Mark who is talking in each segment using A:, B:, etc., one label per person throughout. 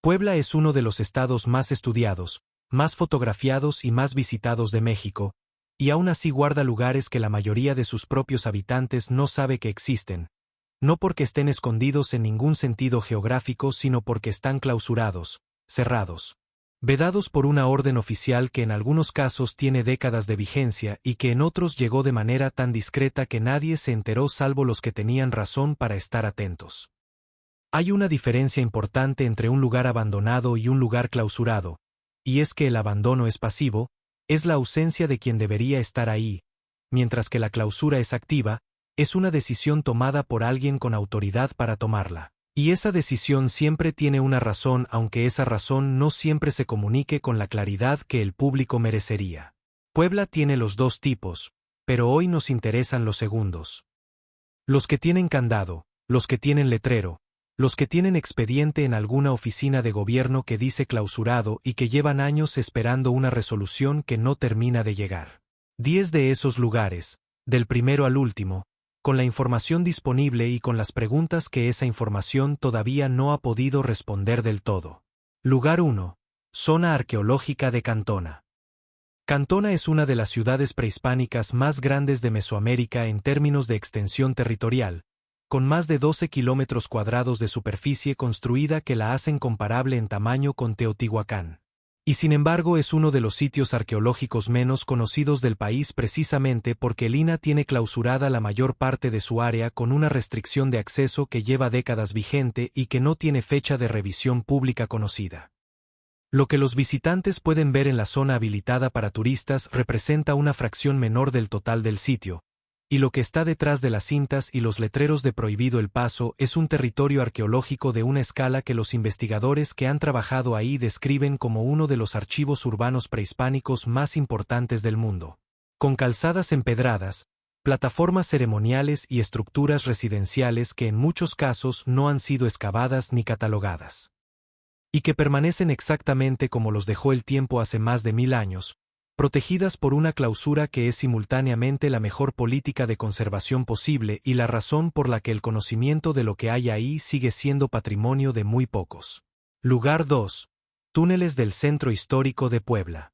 A: Puebla es uno de los estados más estudiados, más fotografiados y más visitados de México, y aún así guarda lugares que la mayoría de sus propios habitantes no sabe que existen, no porque estén escondidos en ningún sentido geográfico, sino porque están clausurados, cerrados, vedados por una orden oficial que en algunos casos tiene décadas de vigencia y que en otros llegó de manera tan discreta que nadie se enteró salvo los que tenían razón para estar atentos. Hay una diferencia importante entre un lugar abandonado y un lugar clausurado, y es que el abandono es pasivo, es la ausencia de quien debería estar ahí, mientras que la clausura es activa, es una decisión tomada por alguien con autoridad para tomarla. Y esa decisión siempre tiene una razón, aunque esa razón no siempre se comunique con la claridad que el público merecería. Puebla tiene los dos tipos, pero hoy nos interesan los segundos. Los que tienen candado, los que tienen letrero, los que tienen expediente en alguna oficina de gobierno que dice clausurado y que llevan años esperando una resolución que no termina de llegar. 10 de esos lugares, del primero al último, con la información disponible y con las preguntas que esa información todavía no ha podido responder del todo. Lugar 1. Zona arqueológica de Cantona. Cantona es una de las ciudades prehispánicas más grandes de Mesoamérica en términos de extensión territorial, con más de 12 kilómetros cuadrados de superficie construida que la hacen comparable en tamaño con Teotihuacán. Y sin embargo es uno de los sitios arqueológicos menos conocidos del país precisamente porque el INAH tiene clausurada la mayor parte de su área con una restricción de acceso que lleva décadas vigente y que no tiene fecha de revisión pública conocida. Lo que los visitantes pueden ver en la zona habilitada para turistas representa una fracción menor del total del sitio, y lo que está detrás de las cintas y los letreros de prohibido el paso es un territorio arqueológico de una escala que los investigadores que han trabajado ahí describen como uno de los archivos urbanos prehispánicos más importantes del mundo. Con calzadas empedradas, plataformas ceremoniales y estructuras residenciales que en muchos casos no han sido excavadas ni catalogadas. Y que permanecen exactamente como los dejó el tiempo hace más de 1000 años, protegidas por una clausura que es simultáneamente la mejor política de conservación posible y la razón por la que el conocimiento de lo que hay ahí sigue siendo patrimonio de muy pocos. Lugar 2. Túneles del Centro Histórico de Puebla.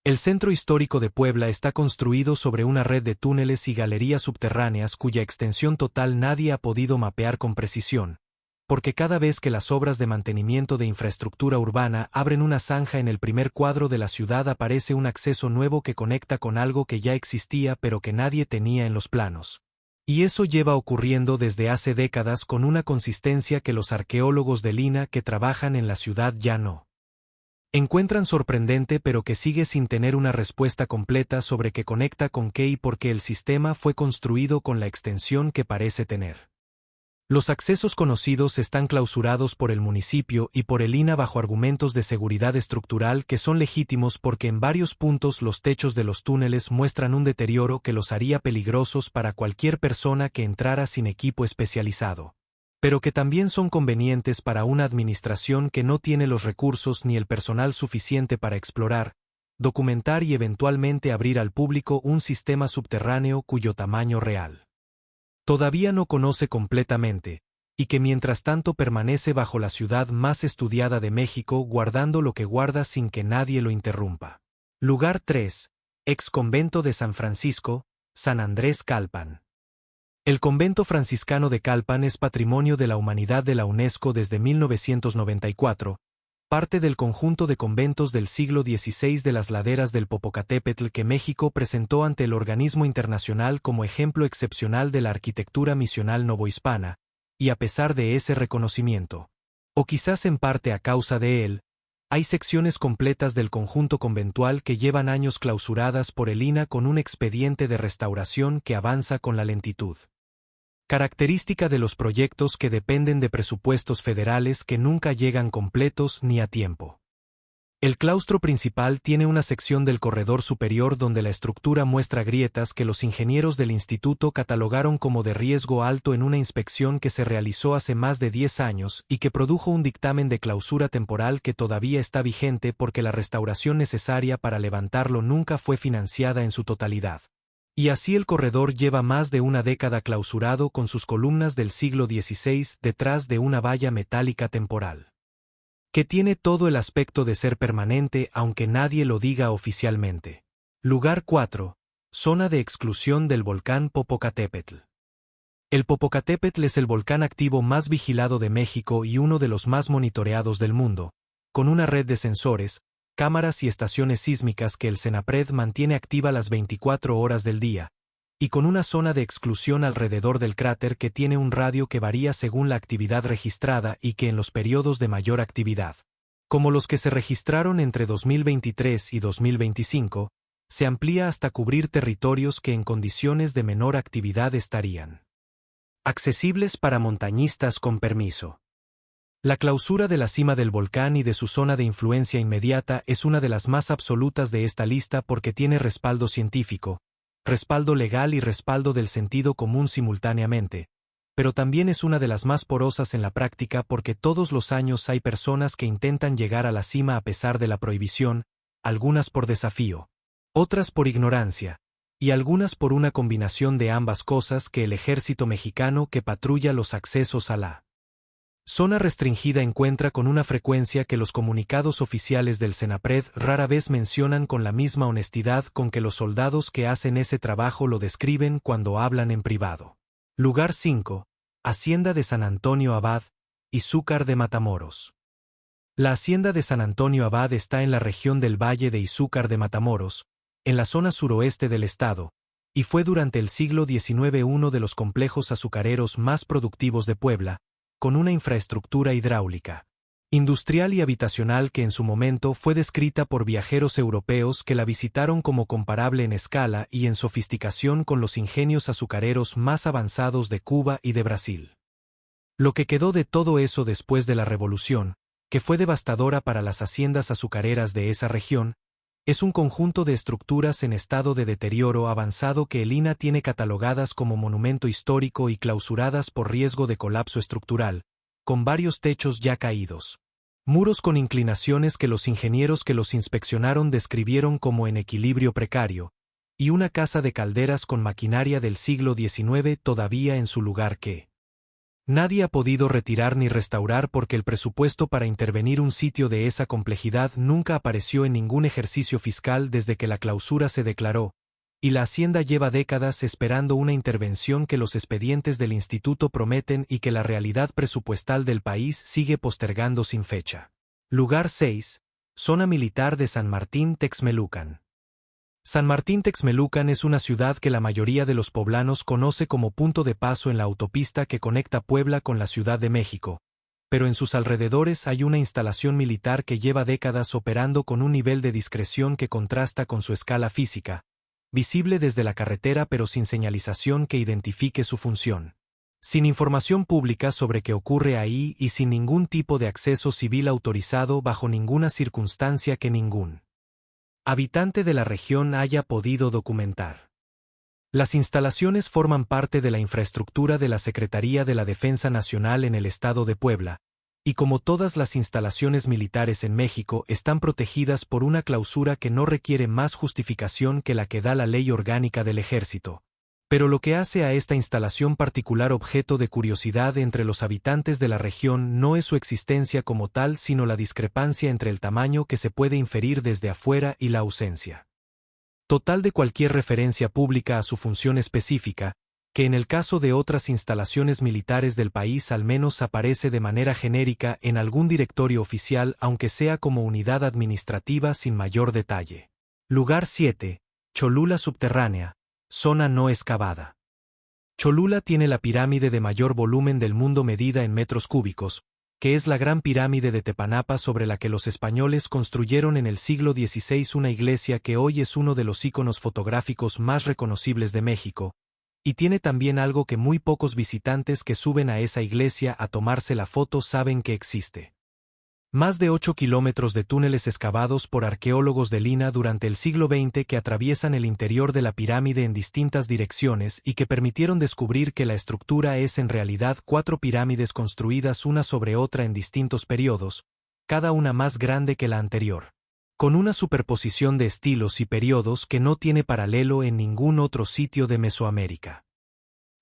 A: El Centro Histórico de Puebla está construido sobre una red de túneles y galerías subterráneas cuya extensión total nadie ha podido mapear con precisión, porque cada vez que las obras de mantenimiento de infraestructura urbana abren una zanja en el primer cuadro de la ciudad aparece un acceso nuevo que conecta con algo que ya existía pero que nadie tenía en los planos. Y eso lleva ocurriendo desde hace décadas con una consistencia que los arqueólogos del INAH que trabajan en la ciudad ya no encuentran sorprendente pero que sigue sin tener una respuesta completa sobre qué conecta con qué y por qué el sistema fue construido con la extensión que parece tener. Los accesos conocidos están clausurados por el municipio y por el INAH bajo argumentos de seguridad estructural que son legítimos porque en varios puntos los techos de los túneles muestran un deterioro que los haría peligrosos para cualquier persona que entrara sin equipo especializado, pero que también son convenientes para una administración que no tiene los recursos ni el personal suficiente para explorar, documentar y eventualmente abrir al público un sistema subterráneo cuyo tamaño real todavía no conoce completamente, y que mientras tanto permanece bajo la ciudad más estudiada de México guardando lo que guarda sin que nadie lo interrumpa. Lugar 3. Ex Convento de San Francisco, San Andrés Calpan. El convento franciscano de Calpan es Patrimonio de la Humanidad de la UNESCO desde 1994, parte del conjunto de conventos del siglo XVI de las laderas del Popocatépetl que México presentó ante el organismo internacional como ejemplo excepcional de la arquitectura misional novohispana, y a pesar de ese reconocimiento, o quizás en parte a causa de él, hay secciones completas del conjunto conventual que llevan años clausuradas por el INAH con un expediente de restauración que avanza con la lentitud característica de los proyectos que dependen de presupuestos federales que nunca llegan completos ni a tiempo. El claustro principal tiene una sección del corredor superior donde la estructura muestra grietas que los ingenieros del instituto catalogaron como de riesgo alto en una inspección que se realizó hace más de 10 años y que produjo un dictamen de clausura temporal que todavía está vigente porque la restauración necesaria para levantarlo nunca fue financiada en su totalidad. Y así el corredor lleva más de una década clausurado con sus columnas del siglo XVI detrás de una valla metálica temporal. que tiene todo el aspecto de ser permanente aunque nadie lo diga oficialmente. Lugar 4. Zona de exclusión del volcán Popocatépetl. El Popocatépetl es el volcán activo más vigilado de México y uno de los más monitoreados del mundo, con una red de sensores, cámaras y estaciones sísmicas que el CENAPRED mantiene activa las 24 horas del día, y con una zona de exclusión alrededor del cráter que tiene un radio que varía según la actividad registrada y que en los periodos de mayor actividad, como los que se registraron entre 2023 y 2025, se amplía hasta cubrir territorios que en condiciones de menor actividad estarían accesibles para montañistas con permiso. La clausura de la cima del volcán y de su zona de influencia inmediata es una de las más absolutas de esta lista porque tiene respaldo científico, respaldo legal y respaldo del sentido común simultáneamente, pero también es una de las más porosas en la práctica porque todos los años hay personas que intentan llegar a la cima a pesar de la prohibición, algunas por desafío, otras por ignorancia, y algunas por una combinación de ambas cosas que el ejército mexicano que patrulla los accesos a la zona restringida encuentra con una frecuencia que los comunicados oficiales del CENAPRED rara vez mencionan con la misma honestidad con que los soldados que hacen ese trabajo lo describen cuando hablan en privado. Lugar 5. Hacienda de San Antonio Abad, Izúcar de Matamoros. La Hacienda de San Antonio Abad está en la región del Valle de Izúcar de Matamoros, en la zona suroeste del estado, y fue durante el siglo XIX uno de los complejos azucareros más productivos de Puebla, con una infraestructura hidráulica, industrial y habitacional que en su momento fue descrita por viajeros europeos que la visitaron como comparable en escala y en sofisticación con los ingenios azucareros más avanzados de Cuba y de Brasil. Lo que quedó de todo eso después de la Revolución, que fue devastadora para las haciendas azucareras de esa región, es un conjunto de estructuras en estado de deterioro avanzado que el INAH tiene catalogadas como monumento histórico y clausuradas por riesgo de colapso estructural, con varios techos ya caídos, muros con inclinaciones que los ingenieros que los inspeccionaron describieron como en equilibrio precario, y una casa de calderas con maquinaria del siglo XIX todavía en su lugar que nadie ha podido retirar ni restaurar porque el presupuesto para intervenir un sitio de esa complejidad nunca apareció en ningún ejercicio fiscal desde que la clausura se declaró, y la Hacienda lleva décadas esperando una intervención que los expedientes del instituto prometen y que la realidad presupuestal del país sigue postergando sin fecha. Lugar 6. Zona militar de San Martín Texmelucan. San Martín Texmelucan es una ciudad que la mayoría de los poblanos conoce como punto de paso en la autopista que conecta Puebla con la Ciudad de México, pero en sus alrededores hay una instalación militar que lleva décadas operando con un nivel de discreción que contrasta con su escala física, visible desde la carretera pero sin señalización que identifique su función, sin información pública sobre qué ocurre ahí y sin ningún tipo de acceso civil autorizado bajo ninguna circunstancia que ningún habitante de la región haya podido documentar. Las instalaciones forman parte de la infraestructura de la Secretaría de la Defensa Nacional en el estado de Puebla, y como todas las instalaciones militares en México están protegidas por una clausura que no requiere más justificación que la que da la Ley Orgánica del Ejército. Pero lo que hace a esta instalación particular objeto de curiosidad entre los habitantes de la región no es su existencia como tal sino la discrepancia entre el tamaño que se puede inferir desde afuera y la ausencia total de cualquier referencia pública a su función específica, que en el caso de otras instalaciones militares del país al menos aparece de manera genérica en algún directorio oficial aunque sea como unidad administrativa sin mayor detalle. Lugar 7. Cholula subterránea. Zona no excavada. Cholula tiene la pirámide de mayor volumen del mundo medida en metros cúbicos, que es la Gran Pirámide de Tepanapa sobre la que los españoles construyeron en el siglo XVI una iglesia que hoy es uno de los íconos fotográficos más reconocibles de México, y tiene también algo que muy pocos visitantes que suben a esa iglesia a tomarse la foto saben que existe. Más de 8 kilómetros de túneles excavados por arqueólogos del INAH durante el siglo XX que atraviesan el interior de la pirámide en distintas direcciones y que permitieron descubrir que la estructura es en realidad 4 pirámides construidas una sobre otra en distintos periodos, cada una más grande que la anterior, con una superposición de estilos y periodos que no tiene paralelo en ningún otro sitio de Mesoamérica.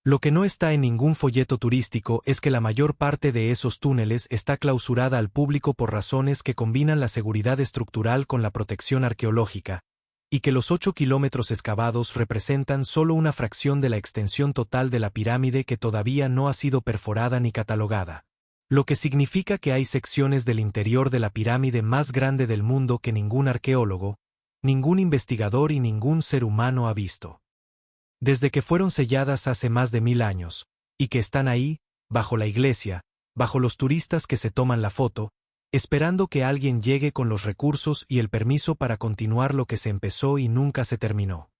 A: Lo que no está en ningún folleto turístico es que la mayor parte de esos túneles está clausurada al público por razones que combinan la seguridad estructural con la protección arqueológica, y que los 8 kilómetros excavados representan solo una fracción de la extensión total de la pirámide que todavía no ha sido perforada ni catalogada. Lo que significa que hay secciones del interior de la pirámide más grande del mundo que ningún arqueólogo, ningún investigador y ningún ser humano ha visto. Desde que fueron selladas hace más de 1000 años, y que están ahí, bajo la iglesia, bajo los turistas que se toman la foto, esperando que alguien llegue con los recursos y el permiso para continuar lo que se empezó y nunca se terminó.